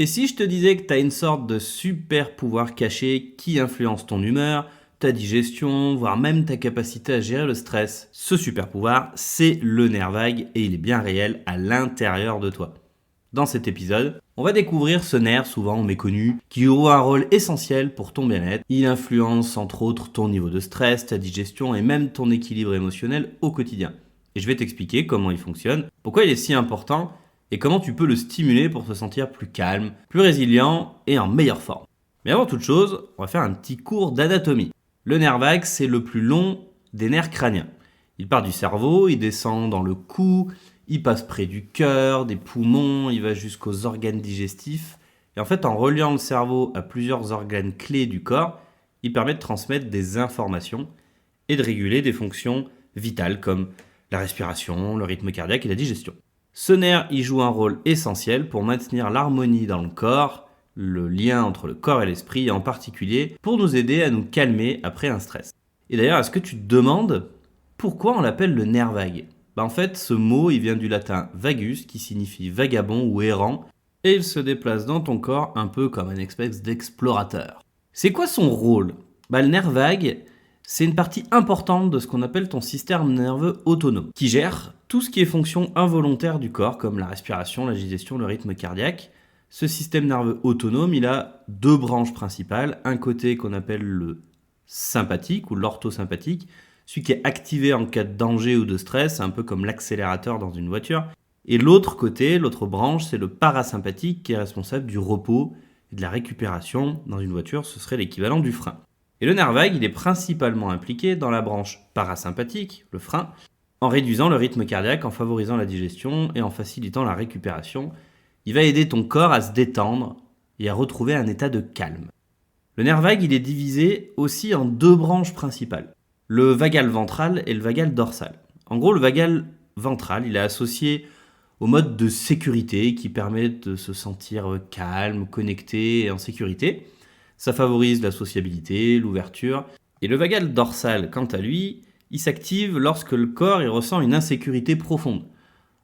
Et si je te disais que tu as une sorte de super pouvoir caché qui influence ton humeur, ta digestion, voire même ta capacité à gérer le stress? Ce super pouvoir, c'est le nerf vague et il est bien réel à l'intérieur de toi. Dans cet épisode, on va découvrir ce nerf souvent méconnu qui joue un rôle essentiel pour ton bien-être. Il influence entre autres ton niveau de stress, ta digestion et même ton équilibre émotionnel au quotidien. Et je vais t'expliquer comment il fonctionne, pourquoi il est si important et comment tu peux le stimuler pour te sentir plus calme, plus résilient et en meilleure forme. Mais avant toute chose, on va faire un petit cours d'anatomie. Le nerf vague, c'est le plus long des nerfs crâniens. Il part du cerveau, il descend dans le cou, il passe près du cœur, des poumons, il va jusqu'aux organes digestifs. Et en fait, en reliant le cerveau à plusieurs organes clés du corps, il permet de transmettre des informations et de réguler des fonctions vitales comme la respiration, le rythme cardiaque et la digestion. Ce nerf, il joue un rôle essentiel pour maintenir l'harmonie dans le corps, le lien entre le corps et l'esprit, et en particulier pour nous aider à nous calmer après un stress. Et d'ailleurs, est-ce que tu te demandes pourquoi on l'appelle le nerf vague? En fait, ce mot, il vient du latin vagus, qui signifie vagabond ou errant, et il se déplace dans ton corps un peu comme un espèce d'explorateur. C'est quoi son rôle? Le nerf vague, c'est une partie importante de ce qu'on appelle ton système nerveux autonome, qui gère tout ce qui est fonction involontaire du corps, comme la respiration, la digestion, le rythme cardiaque. Ce système nerveux autonome, il a deux branches principales. Un côté qu'on appelle le sympathique ou l'orthosympathique, celui qui est activé en cas de danger ou de stress, un peu comme l'accélérateur dans une voiture. Et l'autre côté, l'autre branche, c'est le parasympathique qui est responsable du repos et de la récupération. Dans une voiture, ce serait l'équivalent du frein. Et le nerf vague, il est principalement impliqué dans la branche parasympathique, le frein, en réduisant le rythme cardiaque, en favorisant la digestion et en facilitant la récupération. Il va aider ton corps à se détendre et à retrouver un état de calme. Le nerf vague, il est divisé aussi en deux branches principales, le vagal ventral et le vagal dorsal. En gros, le vagal ventral, il est associé au mode de sécurité qui permet de se sentir calme, connecté et en sécurité. Ça favorise la sociabilité, l'ouverture. Et le vagal dorsal, quant à lui, il s'active lorsque le corps il ressent une insécurité profonde,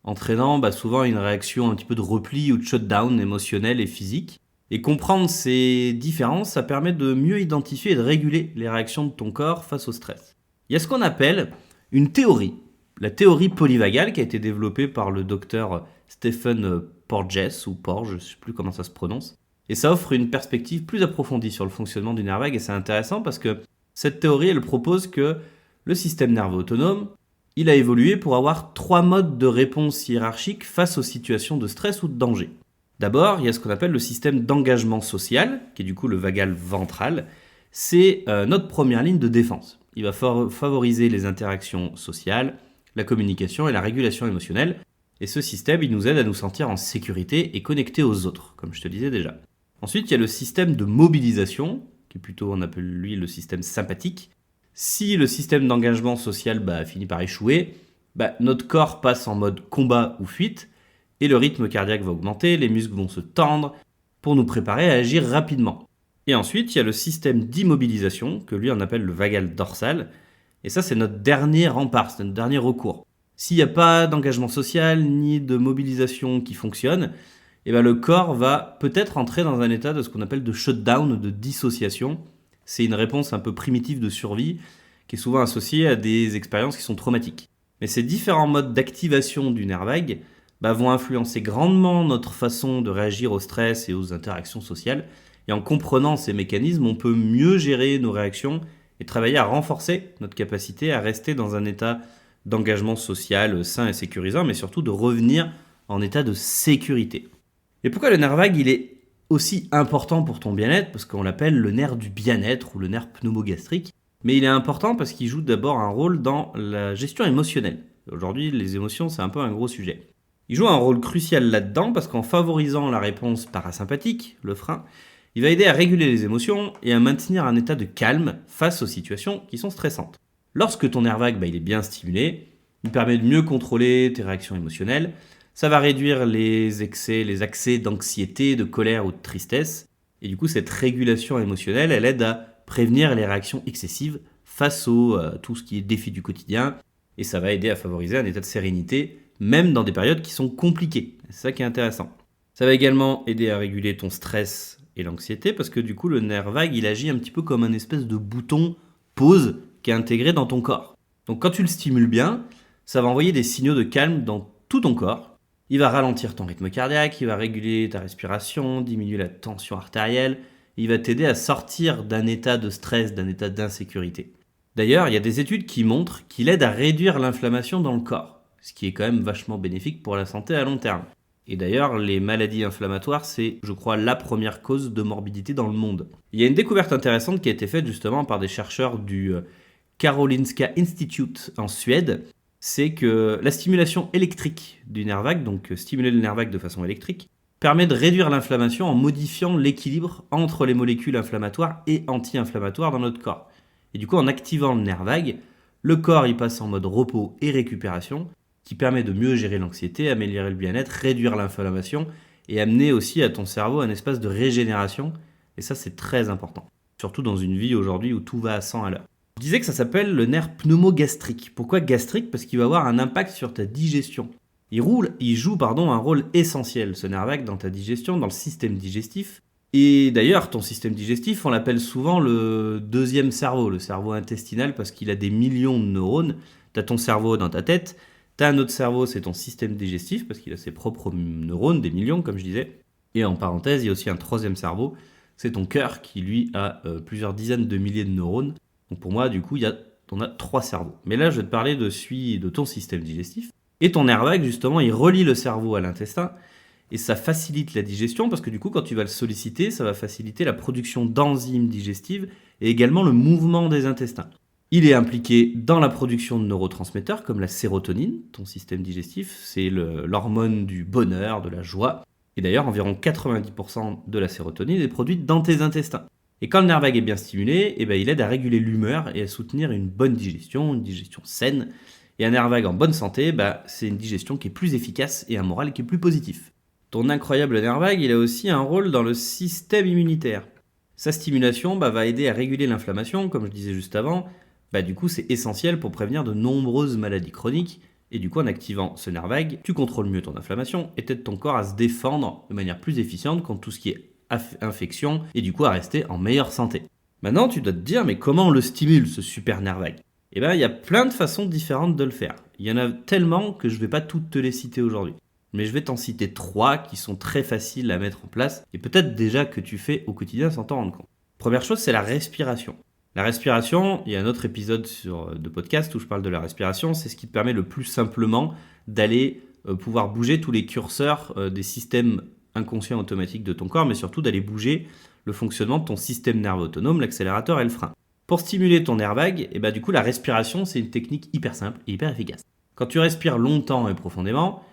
entraînant souvent une réaction un petit peu de repli ou de shutdown émotionnel et physique. Et comprendre ces différences, ça permet de mieux identifier et de réguler les réactions de ton corps face au stress. Il y a ce qu'on appelle une théorie, la théorie polyvagale qui a été développée par le docteur Stephen Porges, ou Porges, je ne sais plus comment ça se prononce. Et ça offre une perspective plus approfondie sur le fonctionnement du nerf vague et c'est intéressant parce que cette théorie, elle propose que le système nerveux autonome, il a évolué pour avoir 3 modes de réponse hiérarchique face aux situations de stress ou de danger. D'abord, il y a ce qu'on appelle le système d'engagement social, qui est du coup le vagal ventral. C'est notre première ligne de défense. Il va favoriser les interactions sociales, la communication et la régulation émotionnelle. Et ce système, il nous aide à nous sentir en sécurité et connectés aux autres, comme je te disais déjà. Ensuite, il y a le système de mobilisation, qui est plutôt, on appelle lui le système sympathique. Si le système d'engagement social finit par échouer, notre corps passe en mode combat ou fuite, et le rythme cardiaque va augmenter, les muscles vont se tendre pour nous préparer à agir rapidement. Et ensuite, il y a le système d'immobilisation, que lui on appelle le vagal dorsal, et ça c'est notre dernier rempart, c'est notre dernier recours. S'il n'y a pas d'engagement social ni de mobilisation qui fonctionne, le corps va peut-être entrer dans un état de ce qu'on appelle de shutdown, de dissociation. C'est une réponse un peu primitive de survie qui est souvent associée à des expériences qui sont traumatiques. Mais ces différents modes d'activation du nerf vague vont influencer grandement notre façon de réagir au stress et aux interactions sociales. Et en comprenant ces mécanismes, on peut mieux gérer nos réactions et travailler à renforcer notre capacité à rester dans un état d'engagement social sain et sécurisant, mais surtout de revenir en état de sécurité. Et pourquoi le nerf vague, il est aussi important pour ton bien-être? Parce qu'on l'appelle le nerf du bien-être ou le nerf pneumogastrique. Mais il est important parce qu'il joue d'abord un rôle dans la gestion émotionnelle. Aujourd'hui, les émotions, c'est un peu un gros sujet. Il joue un rôle crucial là-dedans parce qu'en favorisant la réponse parasympathique, le frein, il va aider à réguler les émotions et à maintenir un état de calme face aux situations qui sont stressantes. Lorsque ton nerf vague il est bien stimulé, il permet de mieux contrôler tes réactions émotionnelles. Ça va réduire les accès d'anxiété, de colère ou de tristesse. Et du coup, cette régulation émotionnelle, elle aide à prévenir les réactions excessives face à tout ce qui est défi du quotidien. Et ça va aider à favoriser un état de sérénité, même dans des périodes qui sont compliquées. C'est ça qui est intéressant. Ça va également aider à réguler ton stress et l'anxiété parce que du coup, le nerf vague, il agit un petit peu comme un espèce de bouton pause qui est intégré dans ton corps. Donc quand tu le stimules bien, ça va envoyer des signaux de calme dans tout ton corps. Il va ralentir ton rythme cardiaque, il va réguler ta respiration, diminuer la tension artérielle, il va t'aider à sortir d'un état de stress, d'un état d'insécurité. D'ailleurs, il y a des études qui montrent qu'il aide à réduire l'inflammation dans le corps, ce qui est quand même vachement bénéfique pour la santé à long terme. Et d'ailleurs, les maladies inflammatoires, c'est, je crois, la première cause de morbidité dans le monde. Il y a une découverte intéressante qui a été faite justement par des chercheurs du Karolinska Institute en Suède, c'est que la stimulation électrique du nerf vague, donc stimuler le nerf vague de façon électrique, permet de réduire l'inflammation en modifiant l'équilibre entre les molécules inflammatoires et anti-inflammatoires dans notre corps. Et du coup, en activant le nerf vague, le corps il passe en mode repos et récupération, qui permet de mieux gérer l'anxiété, améliorer le bien-être, réduire l'inflammation et amener aussi à ton cerveau un espace de régénération. Et ça, c'est très important. Surtout dans une vie aujourd'hui où tout va à 100 à l'heure. Je disais que ça s'appelle le nerf pneumogastrique. Pourquoi gastrique? Parce qu'il va avoir un impact sur ta digestion. Il joue un rôle essentiel, ce nerf vague, dans ta digestion, dans le système digestif. Et d'ailleurs, ton système digestif, on l'appelle souvent le deuxième cerveau, le cerveau intestinal, parce qu'il a des millions de neurones. Tu as ton cerveau dans ta tête, tu as un autre cerveau, c'est ton système digestif, parce qu'il a ses propres neurones, des millions, comme je disais. Et en parenthèse, il y a aussi un troisième cerveau, c'est ton cœur, qui lui a plusieurs dizaines de milliers de neurones. Donc pour moi, du coup, on a 3 cerveaux. Mais là, je vais te parler de ton système digestif. Et ton nerf vague, justement, il relie le cerveau à l'intestin. Et ça facilite la digestion parce que du coup, quand tu vas le solliciter, ça va faciliter la production d'enzymes digestives et également le mouvement des intestins. Il est impliqué dans la production de neurotransmetteurs comme la sérotonine, ton système digestif, c'est l'hormone du bonheur, de la joie. Et d'ailleurs, environ 90% de la sérotonine est produite dans tes intestins. Et quand le nerf vague est bien stimulé, il aide à réguler l'humeur et à soutenir une bonne digestion, une digestion saine. Et un nerf vague en bonne santé, c'est une digestion qui est plus efficace et un moral qui est plus positif. Ton incroyable nerf vague, il a aussi un rôle dans le système immunitaire. Sa stimulation va aider à réguler l'inflammation, comme je disais juste avant. Du coup, c'est essentiel pour prévenir de nombreuses maladies chroniques. Et du coup, en activant ce nerf vague, tu contrôles mieux ton inflammation et t'aides ton corps à se défendre de manière plus efficiente contre tout ce qui est infection et du coup à rester en meilleure santé. Maintenant, tu dois te dire, mais comment on le stimule, ce super nerf vague? Il y a plein de façons différentes de le faire. Il y en a tellement que je ne vais pas toutes te les citer aujourd'hui. Mais je vais t'en citer 3 qui sont très faciles à mettre en place et peut-être déjà que tu fais au quotidien sans t'en rendre compte. Première chose, c'est la respiration. La respiration, il y a un autre épisode de podcast où je parle de la respiration, c'est ce qui te permet le plus simplement d'aller pouvoir bouger tous les curseurs des systèmes inconscients automatiques de ton corps, mais surtout d'aller bouger le fonctionnement de ton système nerveux autonome, l'accélérateur et le frein. Pour stimuler ton nerf vague, du coup la respiration, c'est une technique hyper simple et hyper efficace. Quand tu respires longtemps et profondément,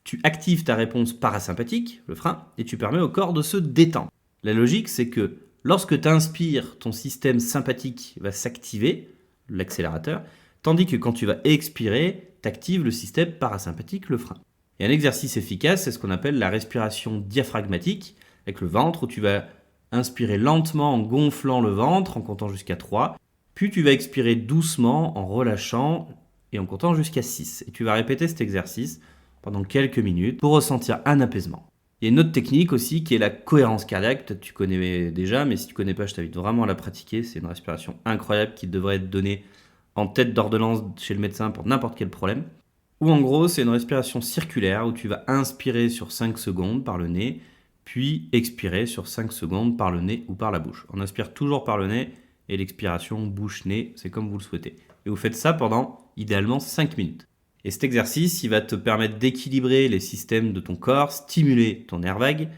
tu actives ta réponse parasympathique, le frein, et tu permets au corps de se détendre. La logique, c'est que lorsque tu inspires, ton système sympathique va s'activer, l'accélérateur, tandis que quand tu vas expirer, tu actives le système parasympathique, le frein. Et un exercice efficace, c'est ce qu'on appelle la respiration diaphragmatique, avec le ventre, où tu vas inspirer lentement en gonflant le ventre, en comptant jusqu'à 3, puis tu vas expirer doucement en relâchant et en comptant jusqu'à 6. Et tu vas répéter cet exercice pendant quelques minutes pour ressentir un apaisement. Il y a une autre technique aussi qui est la cohérence cardiaque, peut-être tu connais déjà, mais si tu ne connais pas, je t'invite vraiment à la pratiquer. C'est une respiration incroyable qui devrait être donnée en tête d'ordonnance chez le médecin pour n'importe quel problème. Ou en gros, c'est une respiration circulaire où tu vas inspirer sur 5 secondes par le nez, puis expirer sur 5 secondes par le nez ou par la bouche. On inspire toujours par le nez et l'expiration bouche-nez, c'est comme vous le souhaitez. Et vous faites ça pendant idéalement 5 minutes. Et cet exercice, il va te permettre d'équilibrer les systèmes de ton corps, stimuler ton nerf vague,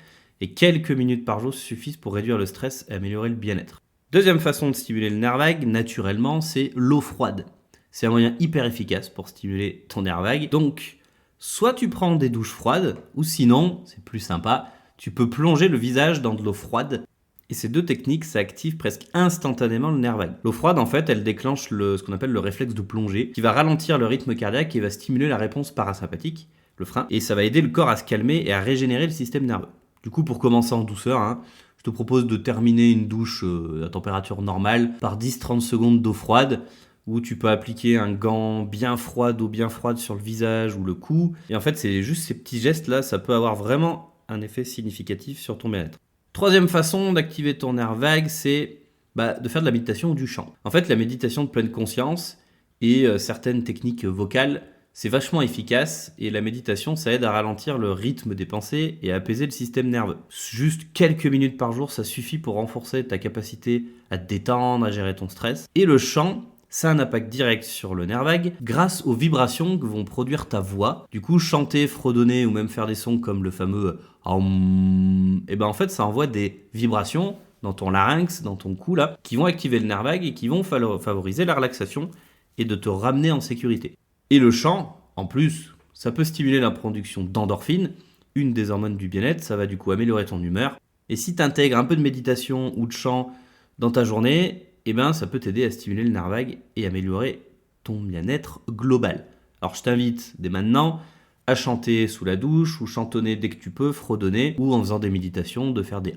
et quelques minutes par jour suffisent pour réduire le stress et améliorer le bien-être. Deuxième façon de stimuler le nerf vague, naturellement, c'est l'eau froide. C'est un moyen hyper efficace pour stimuler ton nerf vague. Donc, soit tu prends des douches froides, ou sinon, c'est plus sympa, tu peux plonger le visage dans de l'eau froide. Et ces deux techniques, ça active presque instantanément le nerf vague. L'eau froide, en fait, elle déclenche ce qu'on appelle le réflexe de plongée, qui va ralentir le rythme cardiaque et va stimuler la réponse parasympathique, le frein, et ça va aider le corps à se calmer et à régénérer le système nerveux. Du coup, pour commencer en douceur, je te propose de terminer une douche à température normale par 10-30 secondes d'eau froide, où tu peux appliquer un gant bien froid, d'eau bien froide sur le visage ou le cou. Et en fait, c'est juste ces petits gestes-là, ça peut avoir vraiment un effet significatif sur ton bien-être. Troisième façon d'activer ton nerf vague, c'est de faire de la méditation ou du chant. En fait, la méditation de pleine conscience et certaines techniques vocales, c'est vachement efficace et la méditation, ça aide à ralentir le rythme des pensées et à apaiser le système nerveux. Juste quelques minutes par jour, ça suffit pour renforcer ta capacité à te détendre, à gérer ton stress. Et le chant, ça a un impact direct sur le nerf vague grâce aux vibrations que vont produire ta voix. Du coup, chanter, fredonner ou même faire des sons comme le fameux Aum, et en fait, ça envoie des vibrations dans ton larynx, dans ton cou là, qui vont activer le nerf vague et qui vont favoriser la relaxation et de te ramener en sécurité. Et le chant, en plus, ça peut stimuler la production d'endorphines, une des hormones du bien-être, ça va du coup améliorer ton humeur. Et si tu intègres un peu de méditation ou de chant dans ta journée, ça peut t'aider à stimuler le nerf vague et améliorer ton bien-être global. Alors je t'invite dès maintenant à chanter sous la douche ou chantonner dès que tu peux, fredonner ou en faisant des méditations, de faire des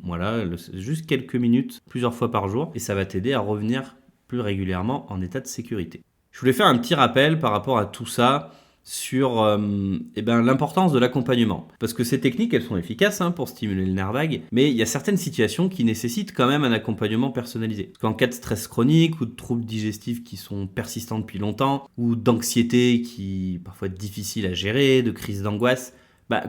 voilà, juste quelques minutes, plusieurs fois par jour et ça va t'aider à revenir plus régulièrement en état de sécurité. Je voulais faire un petit rappel par rapport à tout ça sur l'importance de l'accompagnement. Parce que ces techniques, elles sont efficaces pour stimuler le nerf vague, mais il y a certaines situations qui nécessitent quand même un accompagnement personnalisé. Parce qu'en cas de stress chronique ou de troubles digestifs qui sont persistants depuis longtemps, ou d'anxiété qui parfois est difficile à gérer, de crise d'angoisse,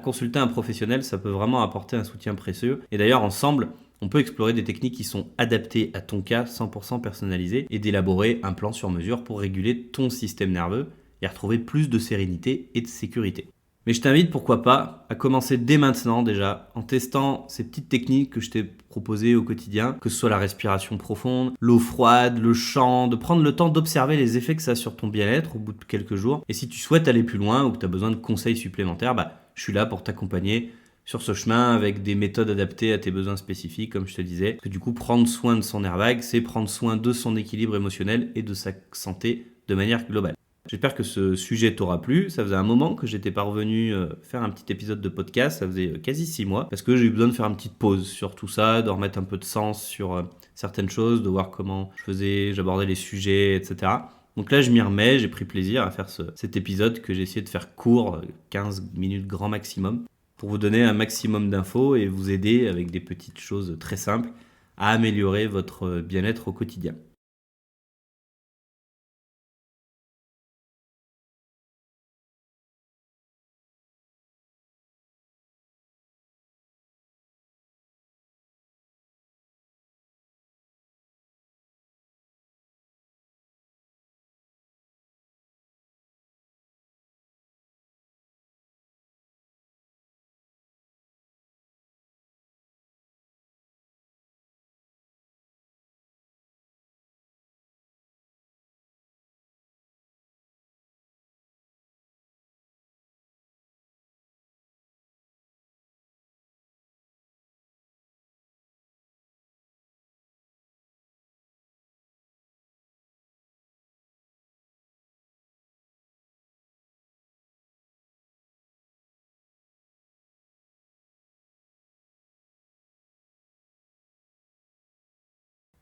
consulter un professionnel, ça peut vraiment apporter un soutien précieux. Et d'ailleurs, ensemble, on peut explorer des techniques qui sont adaptées à ton cas, 100% personnalisées, et d'élaborer un plan sur mesure pour réguler ton système nerveux et retrouver plus de sérénité et de sécurité. Mais je t'invite, pourquoi pas, à commencer dès maintenant déjà, en testant ces petites techniques que je t'ai proposées au quotidien, que ce soit la respiration profonde, l'eau froide, le chant, de prendre le temps d'observer les effets que ça a sur ton bien-être au bout de quelques jours. Et si tu souhaites aller plus loin ou que tu as besoin de conseils supplémentaires, je suis là pour t'accompagner sur ce chemin avec des méthodes adaptées à tes besoins spécifiques, comme je te disais. Parce que du coup, prendre soin de son nerf vague, c'est prendre soin de son équilibre émotionnel et de sa santé de manière globale. J'espère que ce sujet t'aura plu. Ça faisait un moment que j'étais pas revenu faire un petit épisode de podcast. Ça faisait quasi 6 mois parce que j'ai eu besoin de faire une petite pause sur tout ça, de remettre un peu de sens sur certaines choses, de voir comment j'abordais les sujets, etc. Donc là, je m'y remets. J'ai pris plaisir à faire cet épisode que j'ai essayé de faire court, 15 minutes grand maximum, pour vous donner un maximum d'infos et vous aider avec des petites choses très simples à améliorer votre bien-être au quotidien.